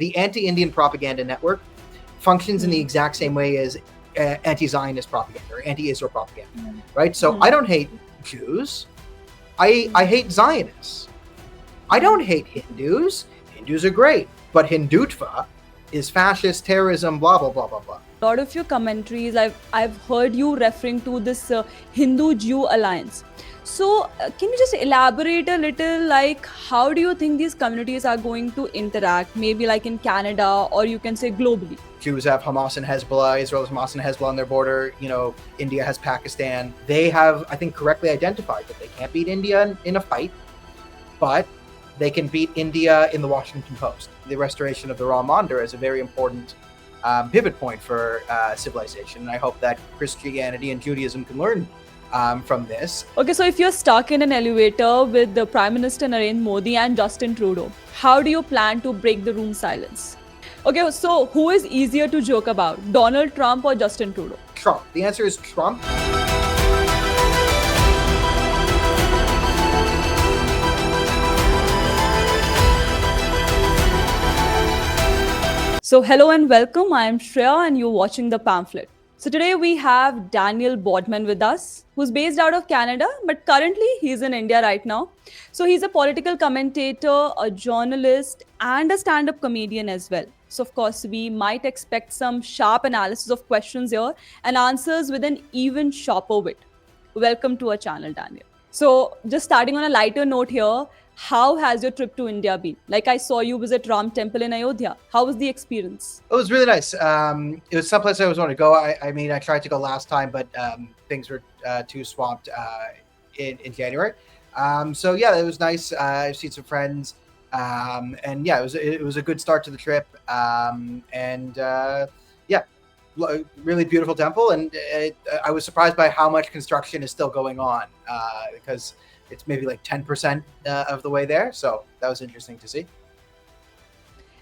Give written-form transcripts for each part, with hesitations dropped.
the anti-Indian propaganda network functions in the exact same way as anti-Zionist propaganda or anti-Israel propaganda, right? So I don't hate Jews. I hate Zionists. I don't hate Hindus. Hindus are great, but Hindutva is fascist terrorism, blah, blah, blah, blah, blah. A lot of your commentaries, I've heard you referring to this Hindu-Jew alliance. So can you just elaborate a little, like how do you think these communities are going to interact, maybe like in Canada, or you can say globally? Jews have Hamas and Hezbollah, Israel has Hamas and Hezbollah on their border, India has Pakistan. They have, I think, correctly identified that they can't beat India in a fight, but they can beat India in the Washington Post. The restoration of the raw Mandir is a very important pivot point for civilization. And I hope that Christianity and Judaism can learn from this. Okay, so if you're stuck in an elevator with the Prime Minister Narendra Modi and Justin Trudeau, how do you plan to break the room silence? Okay, so who is easier to joke about, Donald Trump or Justin Trudeau? Trump. The answer is Trump. So hello and welcome, I am Shreya and you're watching The Pamphlet. So today we have Daniel Bordman with us, who's based out of Canada, but currently he's in India right now. So he's a political commentator, a journalist, and a stand-up comedian as well. So of course, we might expect some sharp analysis of questions here and answers with an even sharper wit. Welcome to our channel, Daniel. So just starting on a lighter note here, how has your trip to India been? Like I saw you visit Ram Temple in Ayodhya. How was the experience? It was really nice. It was someplace I always wanted to go. I tried to go last time, but things were too swamped in January. So yeah, it was nice. I've seen some friends, and yeah, it was a good start to the trip. Yeah, really beautiful temple, and I was surprised by how much construction is still going on because it's maybe like 10% of the way there. So that was interesting to see.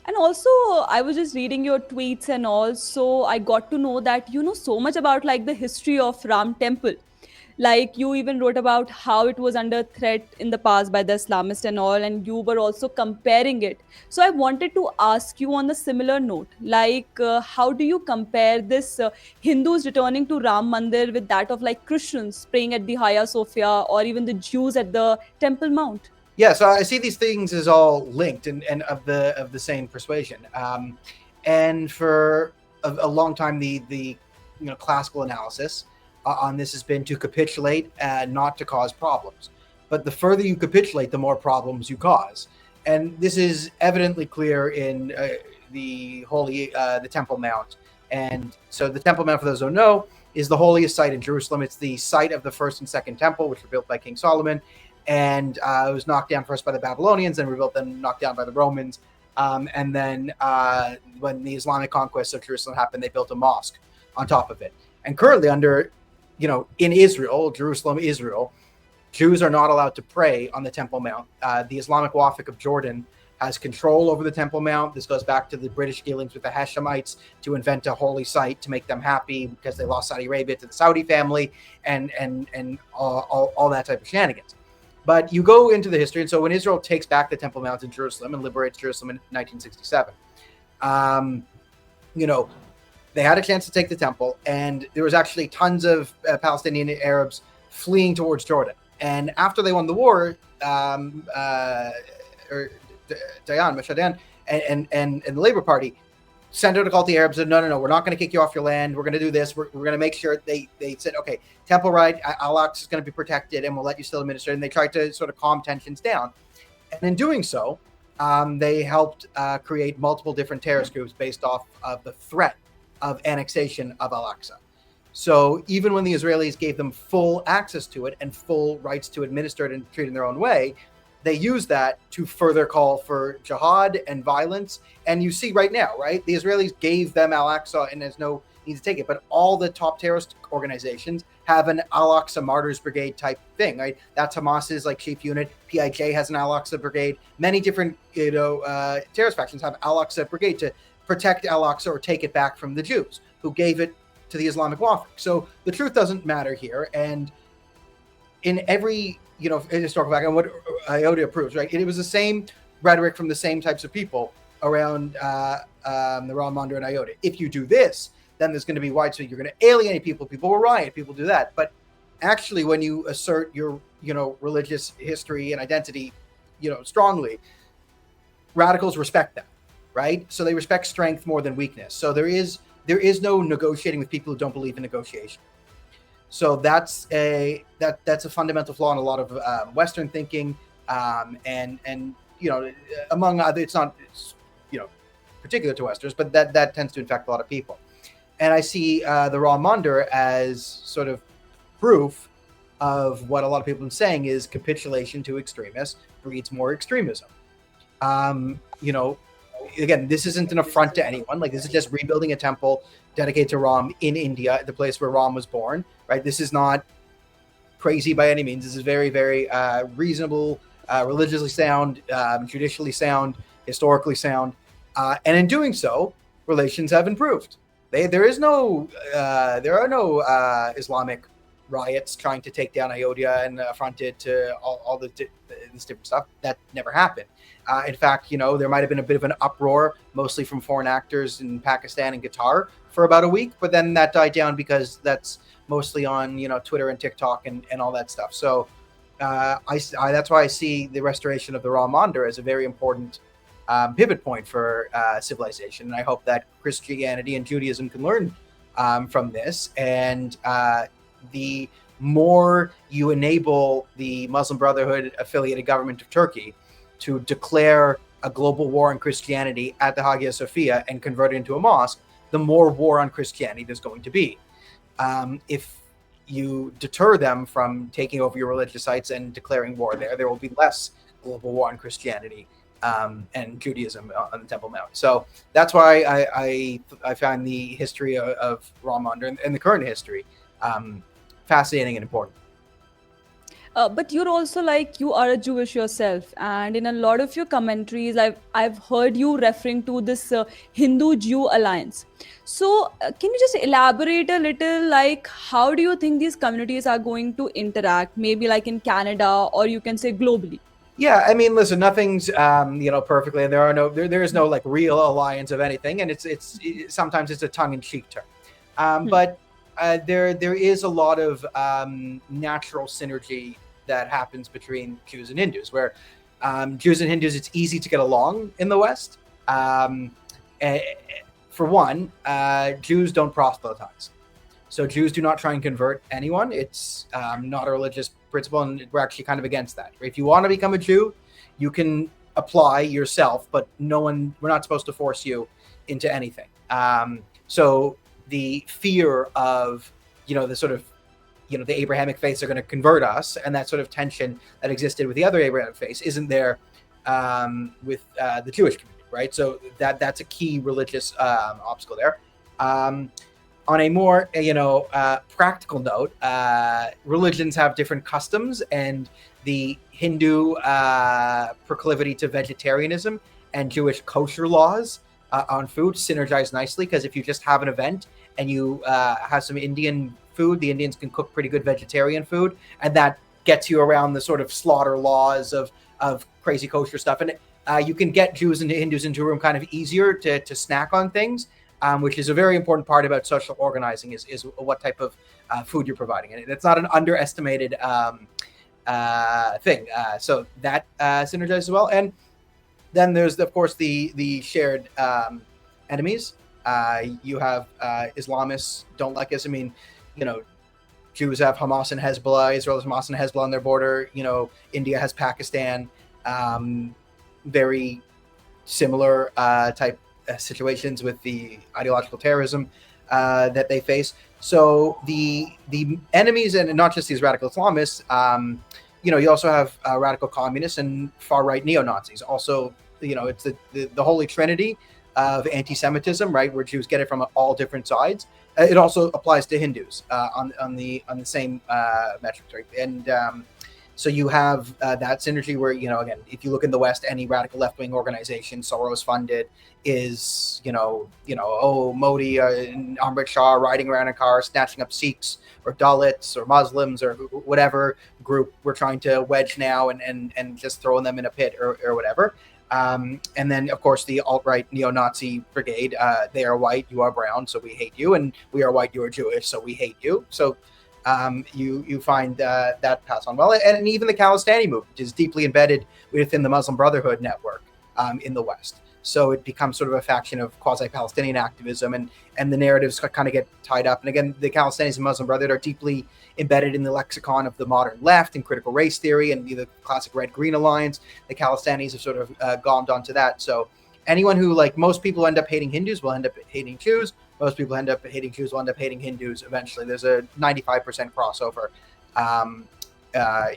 And also, I was just reading your tweets and also I got to know that you know so much about like the history of Ram Temple. Like you even wrote about how it was under threat in the past by the Islamists and all, and you were also comparing it. So I wanted to ask you on the similar note, like how do you compare this Hindus returning to Ram Mandir with that of like Christians praying at the Hagia Sophia or even the Jews at the Temple Mount? Yeah, so I see these things as all linked and of the same persuasion. And for a long time, the classical analysis on this has been to capitulate and not to cause problems. But the further you capitulate, the more problems you cause. And this is evidently clear in the Temple Mount. And so the Temple Mount, for those who don't know, is the holiest site in Jerusalem. It's the site of the first and second temple, which were built by King Solomon. And it was knocked down first by the Babylonians, then rebuilt, then knocked down by the Romans. And then when the Islamic conquest of Jerusalem happened, they built a mosque on top of it. And currently in Israel, Jerusalem, Israel, Jews are not allowed to pray on the Temple Mount. The Islamic Wafd of Jordan has control over the Temple Mount. This goes back to the British dealings with the Hashemites to invent a holy site to make them happy because they lost Saudi Arabia to the Saudi family and all that type of shenanigans. But you go into the history, and so when Israel takes back the Temple Mount in Jerusalem and liberates Jerusalem in 1967, they had a chance to take the temple, and there was actually tons of Palestinian Arabs fleeing towards Jordan. And after they won the war, Dayan Mashadan and the Labour Party sent out a call to the Arabs and said, no, we're not going to kick you off your land. We're going to do this. We're going to make sure they said, okay, temple right, Al-Aqsa is going to be protected and we'll let you still administer. And they tried to sort of calm tensions down. And in doing so, they helped create multiple different terrorist groups based off of the threat of annexation of Al-Aqsa. So even when the Israelis gave them full access to it and full rights to administer it and treat it in their own way, they use that to further call for jihad and violence. And you see right now, right? The Israelis gave them Al-Aqsa and there's no need to take it. But all the top terrorist organizations have an Al-Aqsa Martyrs Brigade type thing, right? That's Hamas's like chief unit. PIJ has an Al-Aqsa Brigade. Many different, terrorist factions have Al-Aqsa Brigade to protect Al-Aqsa or take it back from the Jews who gave it to the Islamic Wafd. So the truth doesn't matter here. And in every historical background, what Ayodhya proves, right? It was the same rhetoric from the same types of people around the Ram Mandir and Ayodhya. If you do this, then there's going to be widespread. You're going to alienate people. People will riot. People do that. But actually, when you assert your religious history and identity, strongly, radicals respect that, right? So they respect strength more than weakness. So there is no negotiating with people who don't believe in negotiation. So that's a fundamental flaw in a lot of Western thinking, and among other, it's particular to Westerners, but that tends to infect a lot of people. And I see the Ram Mandir as sort of proof of what a lot of people have been saying is capitulation to extremists breeds more extremism. Again, this isn't an affront to anyone. Like, this is just rebuilding a temple dedicated to Ram in India, the place where Ram was born, right? This is not crazy by any means. This is very, very reasonable, religiously sound, judicially sound, historically sound. And in doing so, relations have improved. There are no Islamic riots trying to take down Ayodhya and affront it to all this different stuff. That never happened. In fact, there might have been a bit of an uproar, mostly from foreign actors in Pakistan and Qatar for about a week, but then that died down because that's mostly on Twitter and TikTok and all that stuff. So that's why I see the restoration of the Ram Mandir as a very important pivot point for civilization. And I hope that Christianity and Judaism can learn from this. And the more you enable the Muslim Brotherhood affiliated government of Turkey to declare a global war on Christianity at the Hagia Sophia and convert it into a mosque, the more war on Christianity there's going to be. If you deter them from taking over your religious sites and declaring war there will be less global war on Christianity and Judaism on the Temple Mount. So that's why I find the history of Ram Mandir and the current history fascinating and important. But you're also you are a Jewish yourself, and in a lot of your commentaries, I've heard you referring to this Hindu-Jew alliance. So can you just elaborate a little, how do you think these communities are going to interact? Maybe in Canada, or you can say globally. Yeah, I mean, listen, nothing's perfectly, and there is no real alliance of anything, and it's sometimes it's a tongue-in-cheek term, but there is a lot of natural synergy that happens between Jews and Hindus, where Jews and Hindus, it's easy to get along in the West. For one, Jews don't proselytize. So Jews do not try and convert anyone. It's not a religious principle, and we're actually kind of against that. If you want to become a Jew, you can apply yourself, but we're not supposed to force you into anything. So the fear of, the sort of, the Abrahamic faiths are going to convert us, and that sort of tension that existed with the other Abrahamic faiths isn't there with the Jewish community, right? So that's a key religious obstacle there. On a more, practical note, religions have different customs, and the Hindu proclivity to vegetarianism and Jewish kosher laws on food synergize nicely, because if you just have an event and you have some Indian food, the Indians can cook pretty good vegetarian food, and that gets you around the sort of slaughter laws of crazy kosher stuff. And you can get Jews and Hindus into a room kind of easier to snack on things, which is a very important part about social organizing, is what type of food you're providing. And it's not an underestimated thing. So that synergizes as well. And then there's, of course, the shared enemies. You have Islamists don't like us. I mean, Jews have Hamas and Hezbollah. Israel has Hamas and Hezbollah on their border. India has Pakistan. Very similar type situations with the ideological terrorism that they face. So the enemies, and not just these radical Islamists, you also have radical communists and far-right neo-Nazis. Also, it's the holy trinity of anti-Semitism, right, where Jews get it from all different sides. It also applies to Hindus on the same metrics, right? And so you have that synergy where, again, if you look in the West, any radical left-wing organization, Soros-funded, is, Modi and Amrit Shah riding around in a car, snatching up Sikhs or Dalits or Muslims or whatever group we're trying to wedge now and just throwing them in a pit or whatever. And then, of course, the alt-right neo-Nazi brigade, they are white, you are brown, so we hate you, and we are white, you are Jewish, so we hate you. So you find that pass on well. And even the Khalistani movement is deeply embedded within the Muslim Brotherhood network in the West. So it becomes sort of a faction of quasi-Palestinian activism, and the narratives kind of get tied up. And again, the Khalistani's and Muslim Brotherhood are deeply embedded in the lexicon of the modern left and critical race theory and the classic red-green alliance. The Khalistanis have sort of glommed onto that. So anyone who, like most people end up hating Hindus, will end up hating Jews. Most people end up hating Jews will end up hating Hindus eventually. There's a 95% crossover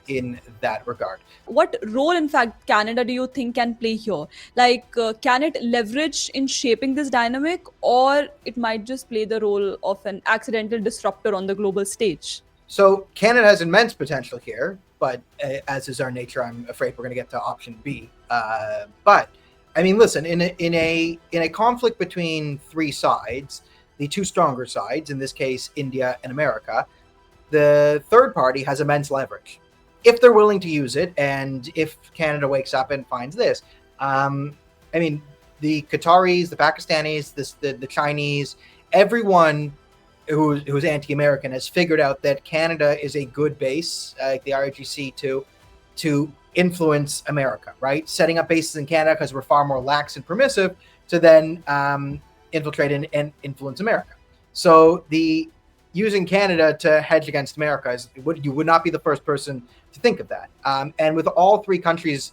in that regard. What role, in fact, Canada do you think can play here? Like, can it leverage in shaping this dynamic, or it might just play the role of an accidental disruptor on the global stage? So Canada has immense potential here, but as is our nature, I'm afraid we're going to get to option B. But I mean, listen, in a conflict between three sides, the two stronger sides, in this case, India and America, the third party has immense leverage if they're willing to use it, and if Canada wakes up and finds this. I mean, the Qataris, the Pakistanis, the Chinese, everyone who's anti-American has figured out that Canada is a good base, like the RIGC, to influence America, right? Setting up bases in Canada because we're far more lax and permissive to then infiltrate and influence America. So using Canada to hedge against America you would not be the first person to think of that. And with all three countries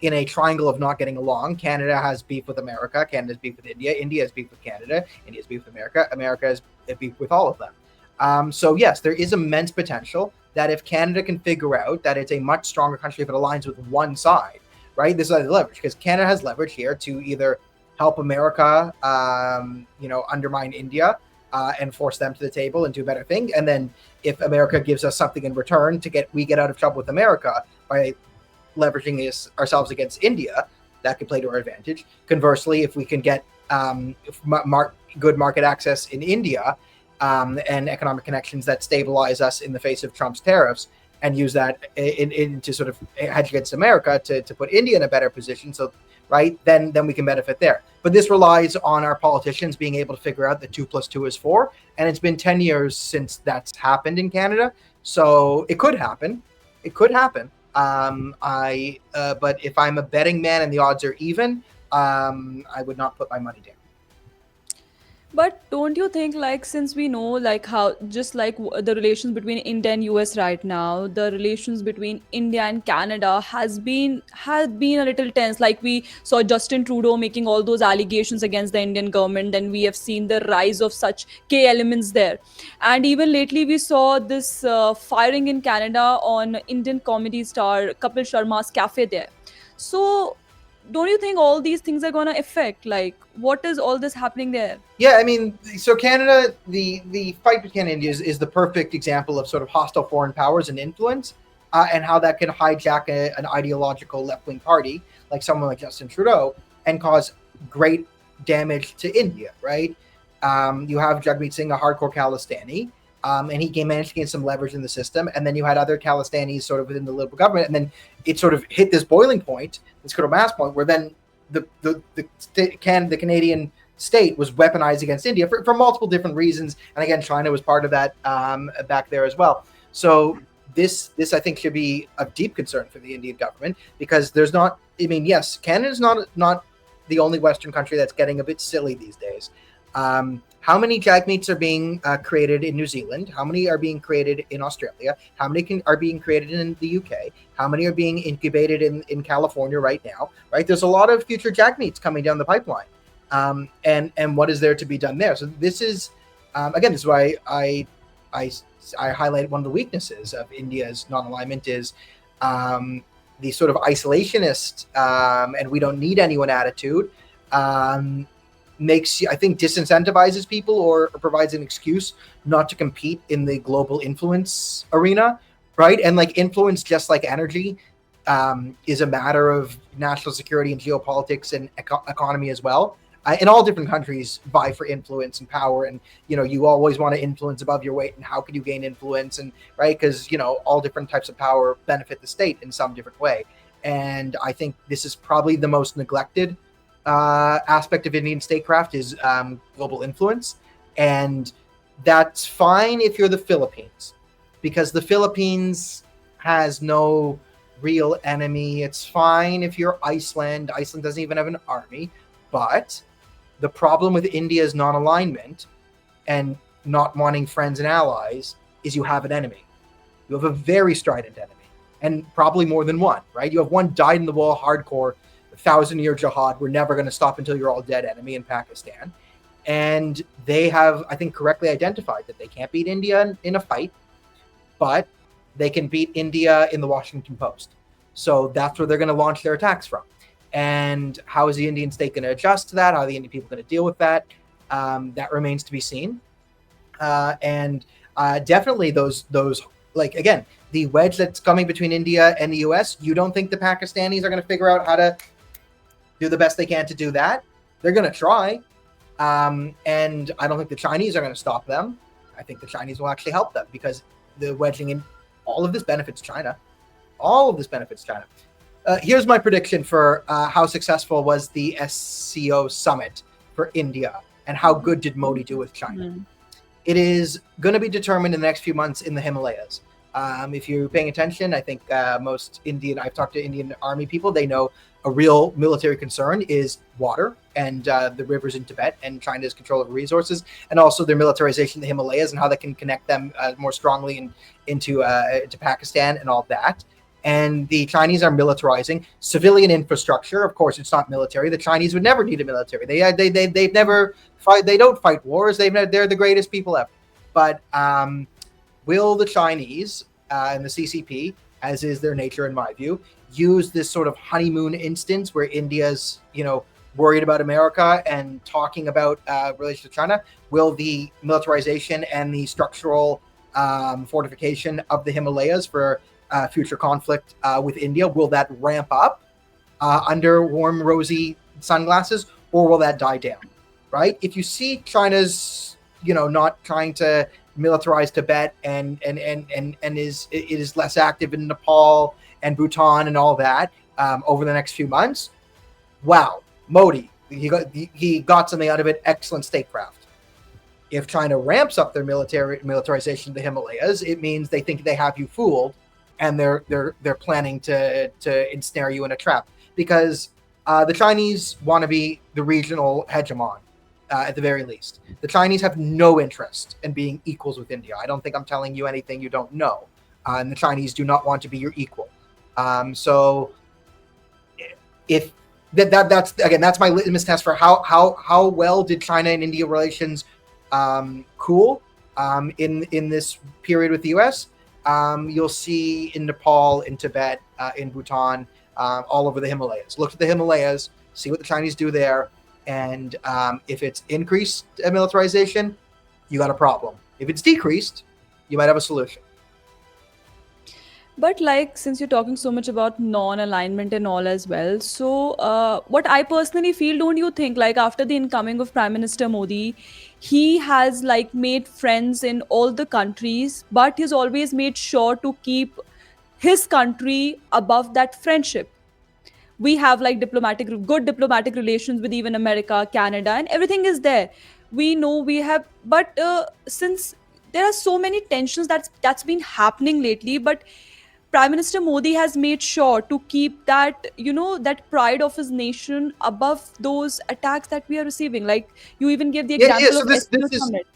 in a triangle of not getting along, Canada has beef with America, Canada has beef with India, India has beef with Canada, India has beef with America, America has beef with all of them. So yes, there is immense potential that if Canada can figure out that it's a much stronger country if it aligns with one side, right? This is the leverage, because Canada has leverage here to either help America, undermine India, and force them to the table and do a better thing. And then if America gives us something in return we get out of trouble with America by leveraging ourselves against India, that could play to our advantage. Conversely, if we can get good market access in India and economic connections that stabilize us in the face of Trump's tariffs, and use that to sort of hedge against America to put India in a better position. So, right, then we can benefit there. But this relies on our politicians being able to figure out that 2 + 2 is 4. And it's been 10 years since that's happened in Canada. So it could happen. It could happen. But if I'm a betting man and the odds are even, I would not put my money down. But don't you think, like, since we know, like, how just like the relations between India and US right now, the relations between India and Canada has been a little tense. Like, we saw Justin Trudeau making all those allegations against the Indian government, and we have seen the rise of such K elements there. And even lately, we saw this firing in Canada on Indian comedy star Kapil Sharma's cafe there. So don't you think all these things are gonna affect, like, what is all this happening there? Yeah, I mean, so Canada, the fight between Canada and India is the perfect example of sort of hostile foreign powers and influence, and how that can hijack an ideological left-wing party like someone like Justin Trudeau and cause great damage to India, right? You have Jagmeet Singh, a hardcore Khalistani, and he managed to gain some leverage in the system. And then you had other Khalistanis sort of within the Liberal government, and then it sort of hit this boiling point, this critical mass point, where then the Canadian state was weaponized against India for multiple different reasons. And again, China was part of that back there as well. So this I think should be of deep concern for the Indian government, because there's not, I mean, yes, Canada's not the only Western country that's getting a bit silly these days. How many Jagmeets are being created in New Zealand? How many are being created in Australia? How many are being created in the UK? How many are being incubated in California right now? Right, there's a lot of future Jagmeets coming down the pipeline, and what is there to be done there? So this is again, this is why I highlight one of the weaknesses of India's non-alignment is the sort of isolationist and we don't need anyone attitude. Makes, I think, disincentivizes people or provides an excuse not to compete in the global influence arena, right? And like influence, just like energy, is a matter of national security and geopolitics and economy as well. And all different countries vie for influence and power, and you always want to influence above your weight. And how can you gain influence? And right, because all different types of power benefit the state in some different way. And I think this is probably the most neglected aspect of Indian statecraft is global influence. And that's fine if you're the Philippines, because the Philippines has no real enemy. It's fine if you're Iceland. Iceland doesn't even have an army. But the problem with India's non-alignment and not wanting friends and allies is you have an enemy. You have a very strident enemy, and probably more than one, right? You have one dyed-in-the-wool, hardcore, 1,000-year jihad, we're never going to stop until you're all dead enemy in Pakistan. And they have, I think, correctly identified that they can't beat India in a fight, but they can beat India in the Washington Post. So that's where they're going to launch their attacks from. And how is the Indian state going to adjust to that? How are the Indian people going to deal with that? That remains to be seen. And definitely those, like, again, the wedge that's coming between India and the US, you don't think the Pakistanis are going to figure out how to do the best they can to do that? They're going to try. And I don't think the Chinese are going to stop them. I think the Chinese will actually help them, because the wedging in all of this benefits China. All of this benefits China. Here's my prediction for how successful was the SCO summit for India, and how good did Modi do with China. Mm-hmm. It is going to be determined in the next few months in the Himalayas. If you're paying attention, I think I've talked to Indian army people, they know a real military concern is water and the rivers in Tibet and China's control of resources, and also their militarization of the Himalayas and how they can connect them more strongly into Pakistan and all that. And the Chinese are militarizing civilian infrastructure. Of course, it's not military. The Chinese would never need a military. They've never fight. They don't fight wars. They're the greatest people ever. But will the Chinese and the CCP, as is their nature in my view, use this sort of honeymoon instance where India's worried about America and talking about relation to China? Will the militarization and the structural fortification of the Himalayas for future conflict with India, will that ramp up under warm, rosy sunglasses, or will that die down? Right? If you see China's, not trying to militarize Tibet and is less active in Nepal and Bhutan and all that over the next few months, wow, Modi, he got something out of it. Excellent statecraft. If China ramps up their militarization of the Himalayas, it means they think they have you fooled, and they're planning to ensnare you in a trap, because the Chinese want to be the regional hegemon at the very least. The Chinese have no interest in being equals with India. I don't think I'm telling you anything you don't know, and the Chinese do not want to be your equal. So if that's my litmus test for how well did China and India relations cool in this period with the US. You'll see in Nepal, in Tibet, in Bhutan, all over the Himalayas. Look at the Himalayas, see what the Chinese do there, and if it's increased militarization, you got a problem. If it's decreased, you might have a solution. But since you're talking so much about non-alignment and all as well, so what I personally feel, don't you think, after the incoming of Prime Minister Modi, he has made friends in all the countries, but he's always made sure to keep his country above that friendship. We have good diplomatic relations with even America, Canada, and everything is there. We know we have, but since there are so many tensions that's been happening lately, but Prime Minister Modi has made sure to keep that, that pride of his nation above those attacks that we are receiving. You even gave the example of this summit.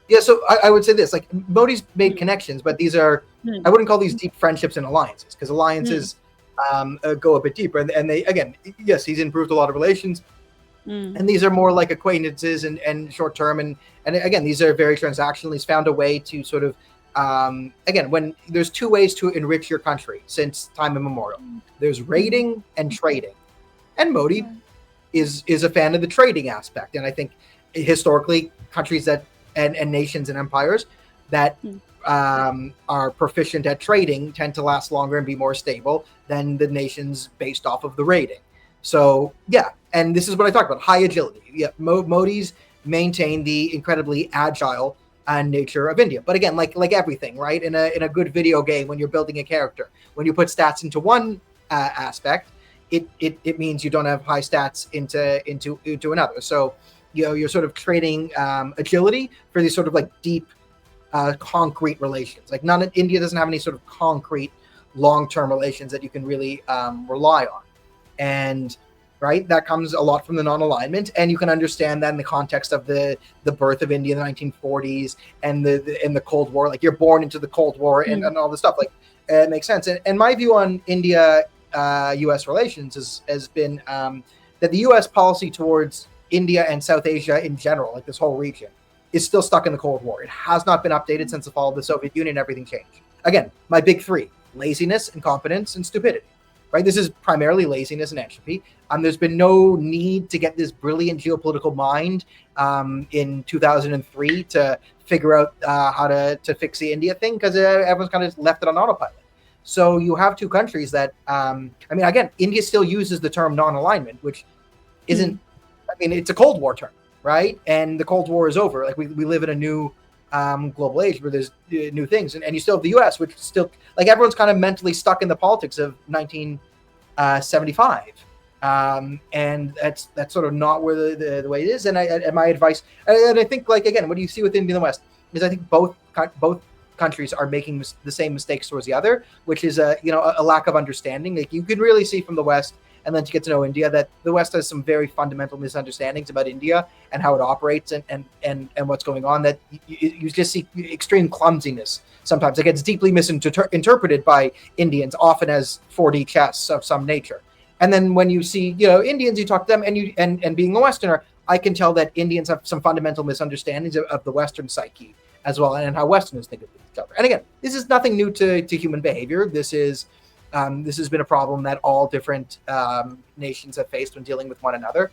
Yeah, so I would say this, Modi's made connections, but these are, I wouldn't call these deep friendships and alliances, because alliances go a bit deeper. And they, again, yes, he's improved a lot of relations, and these are more like acquaintances and short-term. And again, these are very transactional. He's found a way to sort of, again, when there's two ways to enrich your country since time immemorial. There's raiding and trading. And Modi is a fan of the trading aspect. And I think historically countries that and nations and empires that are proficient at trading tend to last longer and be more stable than the nations based off of the raiding. So yeah, and this is what I talked about, high agility. Yeah, Modi's maintained the incredibly agile nature of India. But again, like everything, right? In a good video game, when you're building a character, when you put stats into one aspect, it means you don't have high stats into another. So you're sort of trading agility for these sort of like deep concrete relations. Like India doesn't have any sort of concrete long-term relations that you can really rely on, and right, that comes a lot from the non-alignment, and you can understand that in the context of the birth of India in the 1940s and the Cold War. Like you're born into the Cold War and all this stuff. Like it makes sense. And my view on India U.S. relations has been that the U.S. policy towards India and South Asia in general, like this whole region, is still stuck in the Cold War. It has not been updated since the fall of the Soviet Union. Everything changed. Again, my big three: laziness, incompetence, and stupidity. Right? This is primarily laziness and entropy. There's been no need to get this brilliant geopolitical mind in 2003 to figure out how to fix the India thing, because everyone's kind of left it on autopilot. So you have two countries that, again, India still uses the term non-alignment, which isn't, it's a Cold War term, right? And the Cold War is over. Like we live in a new global age where there's new things. And you still have the US, which is still, like everyone's kind of mentally stuck in the politics of 1975. And that's sort of not where the way it is. And my advice, and I think, like, again, what do you see with India and the West is I think both countries are making the same mistakes towards the other, which is a lack of understanding. Like you can really see from the West, and then to get to know India, that the West has some very fundamental misunderstandings about India and how it operates and what's going on, that you just see extreme clumsiness sometimes. It gets deeply misinterpreted by Indians, often as 4D chess of some nature. And then when you see, Indians, you talk to them, and being a Westerner, I can tell that Indians have some fundamental misunderstandings of the Western psyche as well, and how Westerners think of each other. And again, this is nothing new to human behavior. This has been a problem that all different nations have faced when dealing with one another,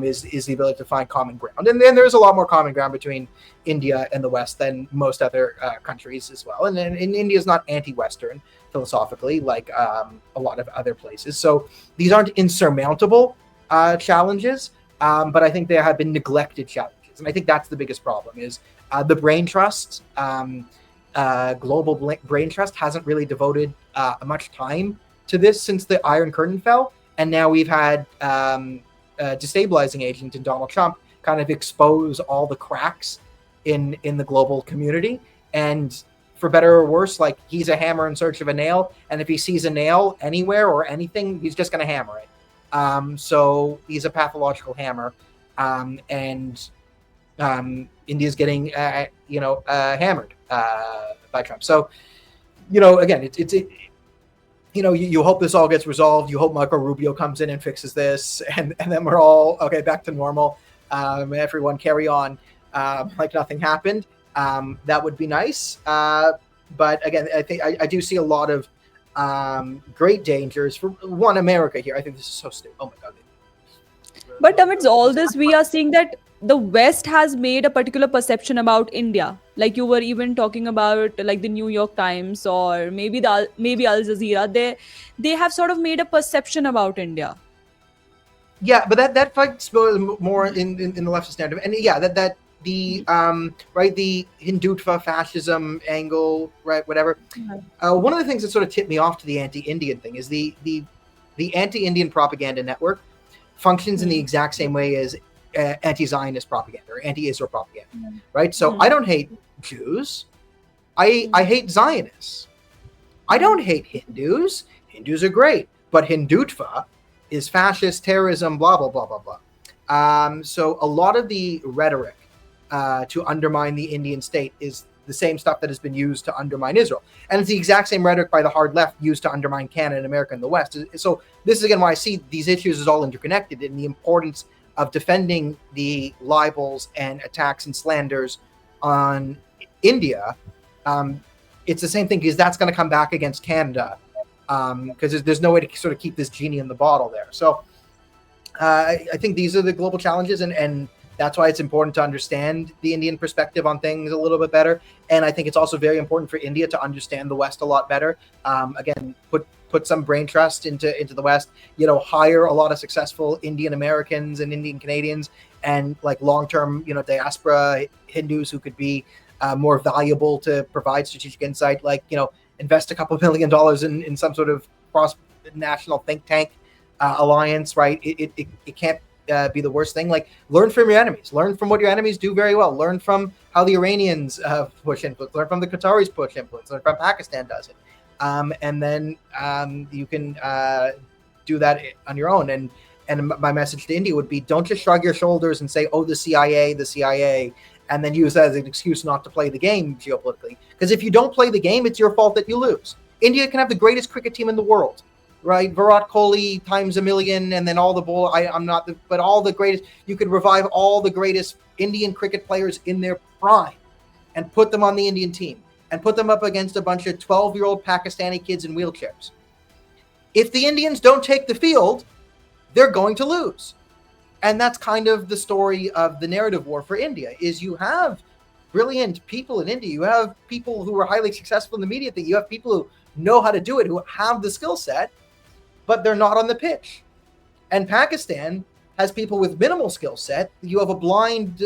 is the ability to find common ground. And then there's a lot more common ground between India and the West than most other countries as well. And India is not anti-Western philosophically, like a lot of other places. So these aren't insurmountable challenges, but I think they have been neglected challenges. And I think that's the biggest problem, is the brain trust, global brain trust hasn't really devoted much time to this since the Iron Curtain fell. And now we've had a destabilizing agent in Donald Trump kind of expose all the cracks in the global community. And for better or worse, like, he's a hammer in search of a nail. And if he sees a nail anywhere or anything, he's just going to hammer it. So he's a pathological hammer. And India's getting, hammered by Trump. So, again, you hope this all gets resolved. You hope Marco Rubio comes in and fixes this, and then we're all okay, back to normal. Everyone carry on like nothing happened. That would be nice. But again, I think I do see a lot of great dangers for one America here. I think this is so stupid. Oh my God. But amidst all this, we are seeing that the West has made a particular perception about India. Like you were even talking about, like the New York Times or maybe Al Jazeera. They have sort of made a perception about India. Yeah, but that fights more in the leftist narrative, and yeah, the the Hindutva fascism angle, right? Whatever. One of the things that sort of tipped me off to the anti-Indian thing is the anti-Indian propaganda network functions in the exact same way as anti-Zionist propaganda or anti-Israel propaganda, right? So I don't hate Jews. I hate Zionists. I don't hate Hindus. Hindus are great, but Hindutva is fascist terrorism, blah, blah, blah, blah, blah. So a lot of the rhetoric to undermine the Indian state is the same stuff that has been used to undermine Israel. And it's the exact same rhetoric by the hard left used to undermine Canada and America and the West. So this is, again, why I see these issues as all interconnected, and the importance of defending the libels and attacks and slanders on India. It's the same thing, because that's going to come back against Canada, because there's no way to sort of keep this genie in the bottle there. So I think these are the global challenges, and that's why it's important to understand the Indian perspective on things a little bit better. And I think it's also very important for India to understand the West a lot better. Again, put some brain trust into the West, hire a lot of successful Indian Americans and Indian Canadians, and like long-term, diaspora Hindus who could be more valuable to provide strategic insight, like, invest a couple $1 million in some sort of national think tank alliance, right? It can't be the worst thing. Like, learn from your enemies. Learn from what your enemies do very well. Learn from how the Iranians push influence. Learn from the Qataris push influence. Learn from Pakistan does it. And then you can do that on your own. And my message to India would be, don't just shrug your shoulders and say, oh, the CIA, and then use that as an excuse not to play the game geopolitically. Because if you don't play the game, it's your fault that you lose. India can have the greatest cricket team in the world, right? Virat Kohli times a million, and then all the but all the greatest. You could revive all the greatest Indian cricket players in their prime and put them on the Indian team and put them up against a bunch of 12-year-old Pakistani kids in wheelchairs. If the Indians don't take the field, they're going to lose. And that's kind of the story of the narrative war for India, is you have brilliant people in India. You have people who are highly successful in the media thing. You have people who know how to do it, who have the skill set, but they're not on the pitch. And Pakistan has people with minimal skill set. You have a blind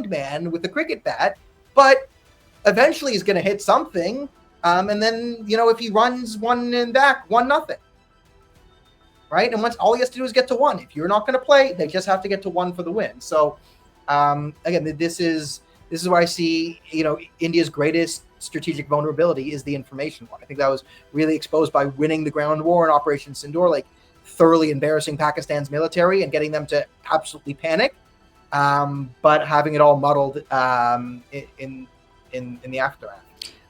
man with a cricket bat, but eventually he's going to hit something. And then, if he runs one and back, 1-0. Right? And once all he has to do is get to 1. If you're not going to play, they just have to get to 1 for the win. So, again, this is where I see, India's greatest strategic vulnerability is the information one. I think that was really exposed by winning the ground war in Operation Sindoor, like thoroughly embarrassing Pakistan's military and getting them to absolutely panic, but having it all muddled in the aftermath.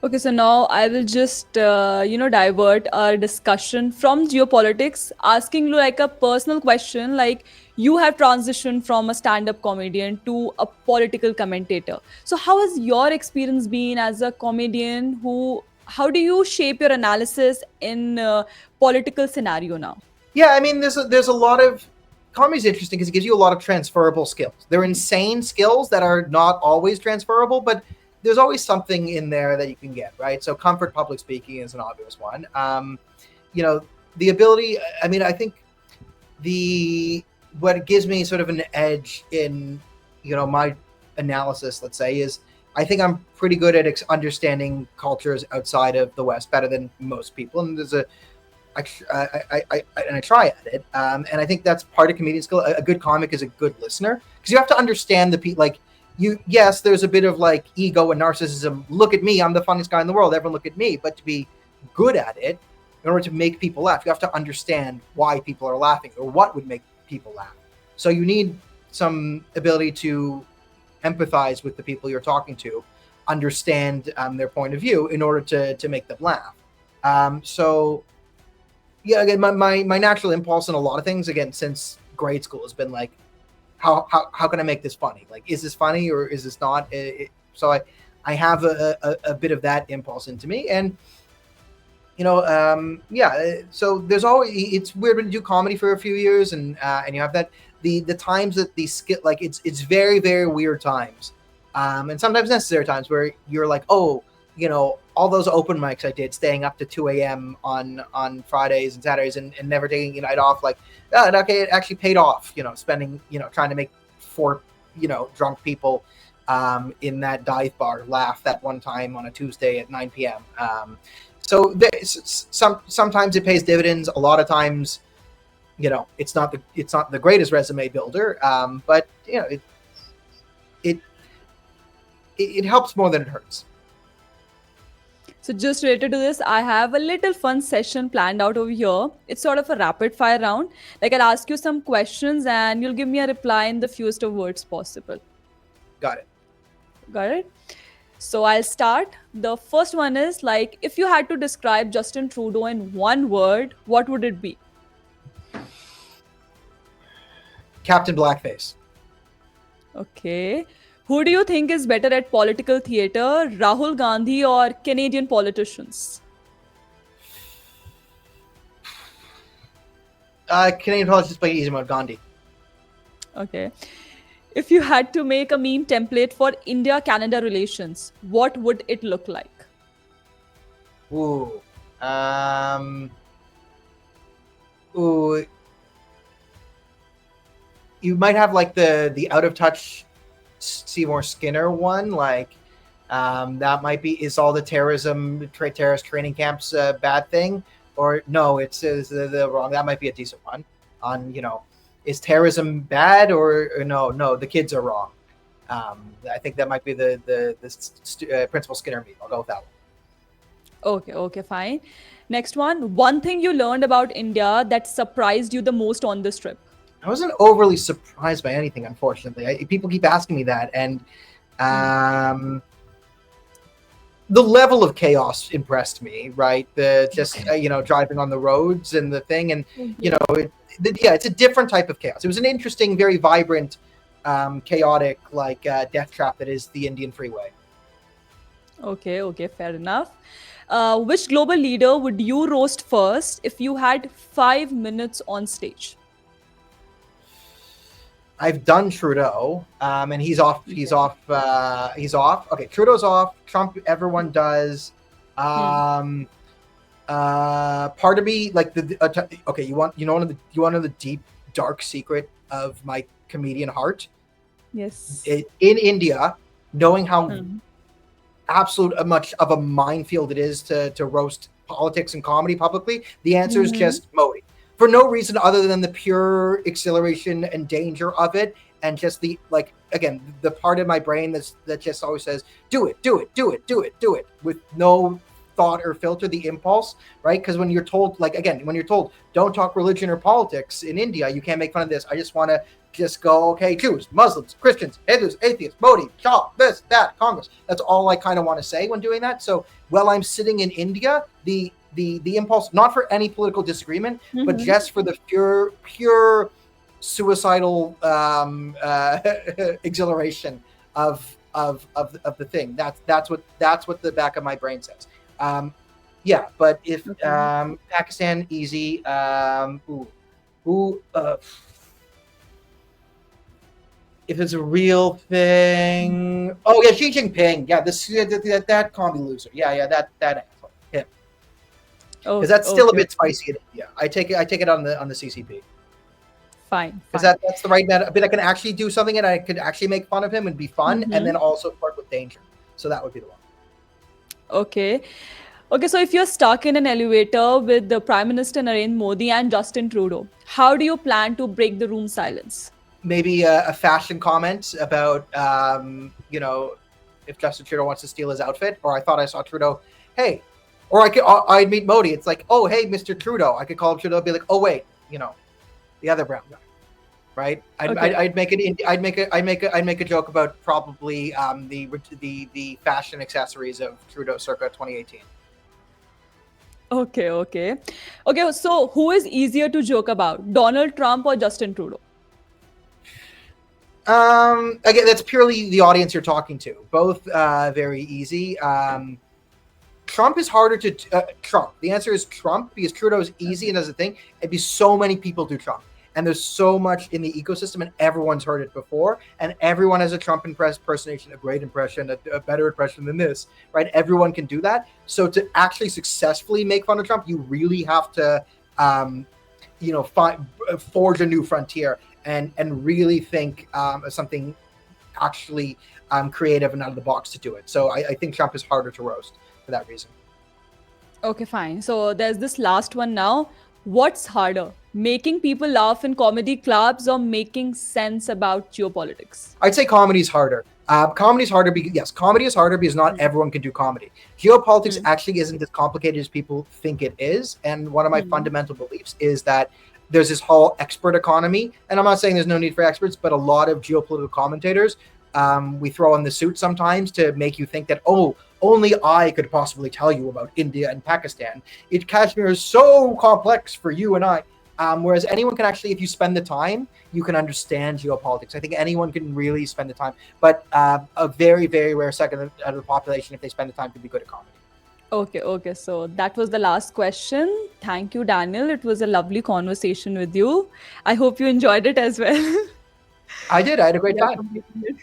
Okay, so now I will just, divert our discussion from geopolitics, asking you like a personal question. Like, you have transitioned from a stand-up comedian to a political commentator. So how has your experience been as a comedian? How do you shape your analysis in political scenario now? Yeah, I mean, there's a lot of comedy is interesting because it gives you a lot of transferable skills. They're insane skills that are not always transferable, but there's always something in there that you can get, right? So comfort public speaking is an obvious one. The ability, I mean, I think what gives me sort of an edge in, my analysis, let's say, is I think I'm pretty good at understanding cultures outside of the West better than most people. And I try at it. And I think that's part of comedian skill. A good comic is a good listener because you have to understand the people, like, yes, there's a bit of like ego and narcissism. Look at me, I'm the funniest guy in the world. Everyone look at me. But to be good at it, in order to make people laugh, you have to understand why people are laughing or what would make people laugh. So you need some ability to empathize with the people you're talking to, understand their point of view in order to make them laugh. Again, my natural impulse in a lot of things, again, since grade school has been like, how can I make this funny? Like, is this funny or is this not? So I have a bit of that impulse into me, and so there's always, it's weird when you do comedy for a few years and you have that the times that the skit, like it's very, very weird times, and sometimes necessary times where you're like, oh, all those open mics I did, staying up to 2 a.m. on Fridays and Saturdays and never taking a night off, like, okay, it actually paid off, spending, trying to make 4, drunk people in that dive bar laugh that one time on a Tuesday at 9 p.m. So sometimes it pays dividends. A lot of times, it's not the greatest resume builder, but it helps more than it hurts. So just related to this, I have a little fun session planned out over here. It's sort of a rapid fire round. Like, I'll ask you some questions and you'll give me a reply in the fewest of words possible. Got it. So I'll start. The first one is, like, if you had to describe Justin Trudeau in one word, what would it be? Captain Blackface. Okay. Who do you think is better at political theater, Rahul Gandhi or Canadian politicians? Canadian politicians play easy mode, Gandhi. Okay. If you had to make a meme template for India-Canada relations, what would it look like? Ooh. You might have like the out of touch Seymour Skinner one, like that might be, is all the terrorist training camps a bad thing, Or no, it's the wrong. That might be a decent one. On is terrorism bad or no, the kids are wrong. I think that might be the principal Skinner meme. I'll go with that one. Okay, okay, fine. Next one. One thing you learned about India that surprised you the most on this trip. I wasn't overly surprised by anything, unfortunately. People keep asking me that, and Hmm. the level of chaos impressed me. Right, the just Okay. driving on the roads and the thing, and Okay. yeah, it's a different type of chaos. It was an interesting, very vibrant, chaotic, like death trap that is the Indian freeway. Okay, okay, fair enough. Which global leader would you roast first if you had 5 minutes on stage? I've done Trudeau, and he's off. He's Okay. off. He's off. Okay, Trudeau's off. Trump, everyone does. Hmm. Um, part of me like okay. You want to know the deep dark secret of my comedian heart? Yes. In India, knowing how Hmm. absolute much of a minefield it is to roast politics and comedy publicly, the answer is Mm-hmm. just Modi. For no reason other than the pure exhilaration and danger of it, and just the like again the part of my brain that just always says do it, do it, do it, do it, do it with no thought or filter, the impulse, right? Because when you're told, like again, when you're told don't talk religion or politics in India, you can't make fun of this. I just want to just go, okay, Jews, Muslims, Christians, Hindus, atheists, Modi, Shah, this, that, Congress. That's all I kind of want to say when doing that. So while I'm sitting in India, the impulse, not for any political disagreement, but Mm-hmm. just for the pure suicidal exhilaration of the thing. That's what the back of my brain says. Um, yeah, but if Okay. Pakistan easy, who if it's a real thing. Oh yeah, Xi Jinping. Yeah, that comedy loser. Yeah, that asshole. Him, because Okay, that's still a okay, bit okay. spicy in India. I take it on the CCP Fine, because fine. that's the right net. A bit I can actually do something and I could actually make fun of him and be fun, and then Mm-hmm. also flirt with danger. So that would be the one. Okay. Okay, so if you're stuck in an elevator with the Prime Minister Narendra Modi and Justin Trudeau, how do you plan to break the room silence? Maybe a fashion comment about if Justin Trudeau wants to steal his outfit, or I thought I saw Trudeau. Hey, or I'd meet Modi. It's like, oh hey, Mr. Trudeau. I could call him Trudeau. Be like, oh wait, the other brown guy, right? Okay. I'd make it. I'd make a joke about probably the fashion accessories of Trudeau circa 2018. Okay, okay. Okay, so who is easier to joke about, Donald Trump or Justin Trudeau? Again, that's purely the audience you're talking to. Both very easy. Trump is harder to Trump. The answer is Trump because Trudeau is easy and does a thing. It'd be so many people do Trump, and there's so much in the ecosystem, and everyone's heard it before, and everyone has a Trump impersonation, a great impression, a better impression than this, right? Everyone can do that. So to actually successfully make fun of Trump, you really have to, forge a new frontier and really think of something actually creative and out of the box to do it. So I think Trump is harder to roast for that reason. Okay, fine. So there's this last one now. What's harder, making people laugh in comedy clubs or making sense about geopolitics? I'd say comedy is harder. Comedy is harder because yes, comedy is harder because not Hmm. everyone can do comedy. Geopolitics Hmm. actually isn't as complicated as people think it is, and one of my Hmm. fundamental beliefs is that there's this whole expert economy, and I'm not saying there's no need for experts, but a lot of geopolitical commentators, we throw on the suit sometimes to make you think that only I could possibly tell you about India and Pakistan. Kashmir is so complex for you and I. Whereas anyone can actually, if you spend the time, you can understand geopolitics. I think anyone can really spend the time, but a very, very rare second out of the population, if they spend the time, can be good at comedy. Okay, okay. So that was the last question. Thank you, Daniel. It was a lovely conversation with you. I hope you enjoyed it as well. I did. I had a great We are time. completing it.